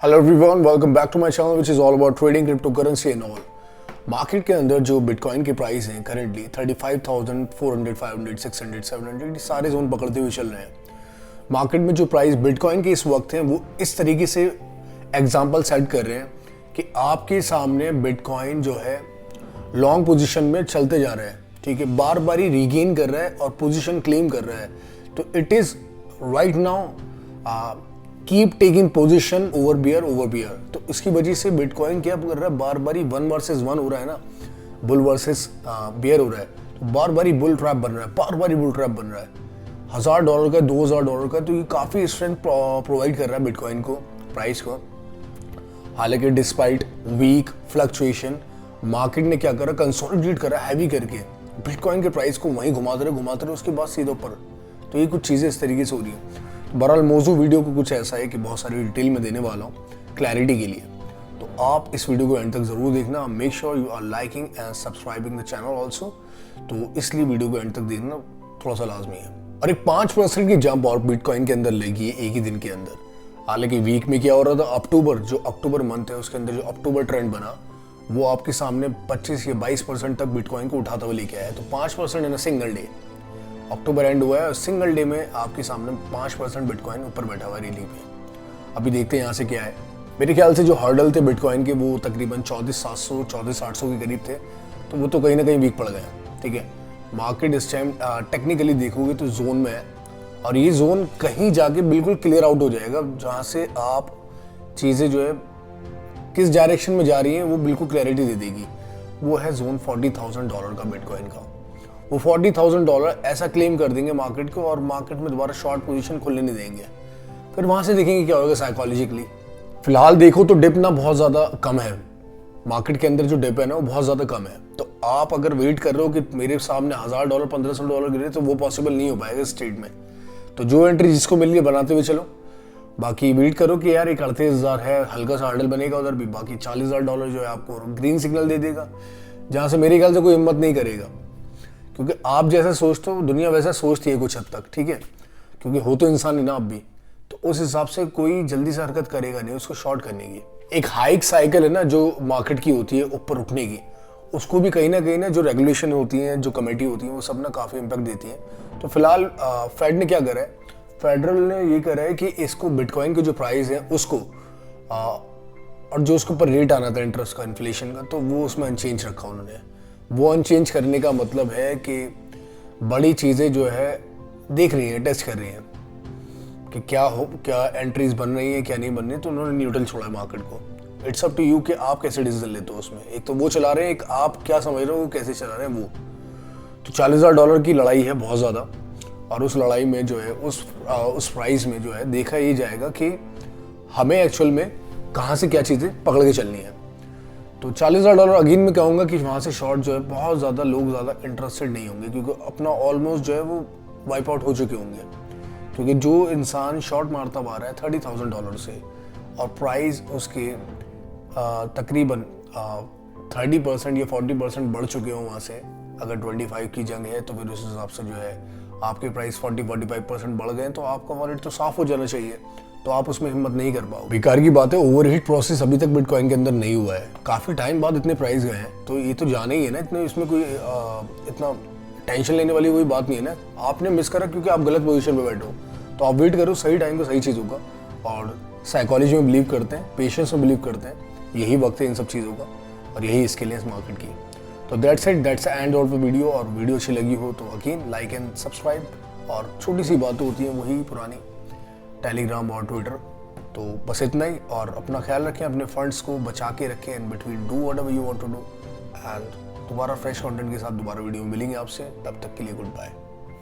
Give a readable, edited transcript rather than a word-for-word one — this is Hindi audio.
Hello everyone, welcome back to my channel which is all about trading crypto currency and all. Market के अंदर जो बिटकॉइन के प्राइस हैं करेंटली 35,400, 500, 600, 700 ये सारे जोन पकड़ते हुए चल रहे हैं। मार्केट में जो प्राइस बिटकॉइन के इस वक्त हैं वो इस तरीके से एग्जांपल सेट कर रहे हैं कि आपके सामने बिटकॉइन जो है लॉन्ग पोजीशन में चलते जा रहे हैं, ठीक है, बार बार ही रीगेन कर रहा है और पोजीशन क्लेम कर रहा है। तो it is right now keep taking position over bear. तो इसकी वजह से बिटकॉइन क्या कर रहा है, बार बार ही 1 वर्सेस 1 हो रहा है ना, बुल वर्सेस बियर हो रहा है। तो बार बार ही बुल ट्रैप बन रहा है, बार बार ही बुल ट्रैप बन रहा है। $1,000 का, $2,000 का, तो ये काफ़ी स्ट्रेंथ प्रोवाइड कर रहा है बिटकॉइन को, प्राइस को। हालांकि डिस्पाइट वीक फ्लक्चुएशन मार्केट ने क्या करा, कंसोलिडेट करा हैवी करके बिटकॉइन के प्राइस को वहीं घुमाते रहे उसके बाद सीधे ऊपर। तो ये कुछ चीज़ें इस तरीके से हो रही है। बहरहाल मौजू वीडियो को कुछ ऐसा है कि बहुत सारी डिटेल में देने वाला हूँ क्लैरिटी के लिए, तो आप इस वीडियो को एंड तक ज़रूर देखना। Make sure you are liking and subscribing the channel also. तो इसलिए वीडियो को एंड तक देखना थोड़ा सा लाजमी है। और एक 5% की जंप और बिटकॉइन के अंदर लगी है एक ही दिन के अंदर। हालांकि वीक में क्या हो रहा था, अक्टूबर मंथ है उसके अंदर जो अक्टूबर ट्रेंड बना वो आपके सामने 25 या 22% तक बिटकॉइन को उठाता हुआ लेके आया। तो 5% in a single day, October end हुआ है और सिंगल डे में आपके सामने 5% बिटकॉइन ऊपर बैठा हुआ है रीलिंग पे। अभी देखते हैं यहाँ से क्या है। मेरे ख्याल से जो हर्डल थे बिटकॉइन के वो तकरीबन 24,700 24,800 के करीब थे, तो वो तो कहीं ना कहीं वीक पड़ गए, ठीक है। मार्केट इस टाइम टेक्निकली देखोगे तो जोन में है और ये जोन कहीं जाके बिल्कुल क्लियर आउट हो जाएगा, जहाँ से आप चीज़ें जो है किस डायरेक्शन में जा रही हैं वो बिल्कुल क्लैरिटी दे देगी। वो है जोन $40,000 का बिटकॉइन का। वो $40,000 ऐसा क्लेम कर देंगे मार्केट को और मार्केट में दोबारा शॉर्ट पोजीशन खुलने नहीं देंगे। फिर वहां से देखेंगे क्या होगा साइकोलॉजिकली। फिलहाल देखो तो डिप ना बहुत ज़्यादा कम है, मार्केट के अंदर जो डिप है ना वो बहुत ज़्यादा कम है। तो आप अगर वेट कर रहे हो कि मेरे सामने $1,000 $1,500 गिरे तो वो पॉसिबल नहीं हो पाएगा इस ट्रेड में। तो जो एंट्री जिसको मिल रही है बनाते हुए चलो, बाकी वेट करो कि यार एक 38,000 है, हल्का सा हर्डल बनेगा उधर भी, बाकी $40,000 जो है आपको ग्रीन सिग्नल दे देगा, जहाँ से मेरे ख्याल से कोई हिम्मत नहीं करेगा। क्योंकि आप जैसा सोचते हो दुनिया वैसा सोचती है कुछ हद तक, ठीक है, क्योंकि हो तो इंसान ही ना आप भी। तो उस हिसाब से कोई जल्दी से हरकत करेगा नहीं उसको शॉर्ट करने की। एक हाइक साइकिल है ना जो मार्केट की होती है ऊपर उठने की, उसको भी कहीं ना जो रेगुलेशन होती हैं, जो कमेटी होती है, वो सब ना काफ़ी इम्पैक्ट देती है। तो फिलहाल फेड ने क्या करा है, फेडरल ने ये करा है कि इसको बिटकॉइन के जो प्राइस है उसको और जो उसके ऊपर रेट आना था इंटरेस्ट का, इन्फ्लेशन का, तो वो उसमें अनचेंज रखा उन्होंने। वो अनचेंज करने का मतलब है कि बड़ी चीज़ें जो है देख रही हैं, टेस्ट कर रही हैं कि क्या एंट्रीज बन रही हैं, क्या नहीं बन रही, तो उन्होंने न्यूट्रल छोड़ा है मार्केट को। इट्स अप टू यू कि आप कैसे डिसीजन लेते हो उसमें। एक तो वो चला रहे हैं, एक आप क्या समझ रहे हो कैसे चला रहे हैं वो। तो $40,000 की लड़ाई है बहुत ज़्यादा, और उस लड़ाई में जो है उस प्राइस में जो है देखा ये जाएगा कि हमें एक्चुअल में कहाँ से क्या चीज़ें पकड़ के चलनी है। तो $40,000 अगेन मैं कहूँगा कि वहाँ से शॉर्ट जो है बहुत ज़्यादा लोग ज़्यादा इंटरेस्टेड नहीं होंगे, क्योंकि अपना ऑलमोस्ट जो है वो वाइप आउट हो चुके होंगे। क्योंकि जो इंसान शॉर्ट मारता हुआ रहा है $30,000 से और प्राइस उसके तकरीबन 30% या 40% बढ़ चुके हो वहाँ से, अगर 25 की जंग है तो फिर उस हिसाब से जो है आपके प्राइस 40-45% बढ़ गए तो आपका वॉलेट तो साफ हो जाना चाहिए। तो आप उसमें हिम्मत नहीं कर पाओ। बेकार की बात है, ओवरहीट प्रोसेस अभी तक बिटकॉइन के अंदर नहीं हुआ है। काफ़ी टाइम बाद इतने प्राइस गए हैं, तो ये तो जाना ही है ना, इतने इसमें कोई इतना टेंशन लेने वाली कोई बात नहीं है ना। आपने मिस करा क्योंकि आप गलत पोजीशन पे बैठो, तो आप वेट करो, सही टाइम पे सही चीज़ होगा। और साइकोलॉजी में बिलीव करते हैं, पेशेंस में बिलीव करते हैं, यही वक्त है इन सब चीज़ों का और यही स्किल है इस मार्केट की। तो that's it, that's end of the video. और वीडियो अच्छी लगी हो तो अगेन लाइक एंड सब्सक्राइब। और छोटी सी बातें होती हैं वही पुरानी, टेलीग्राम और ट्विटर। तो बस इतना ही, और अपना ख्याल रखें, अपने फंड्स को बचा के रखें in between, do whatever you want to do. And दोबारा फ्रेश कंटेंट के साथ दोबारा वीडियो में मिलेंगे आपसे, तब तक के लिए गुड बाय।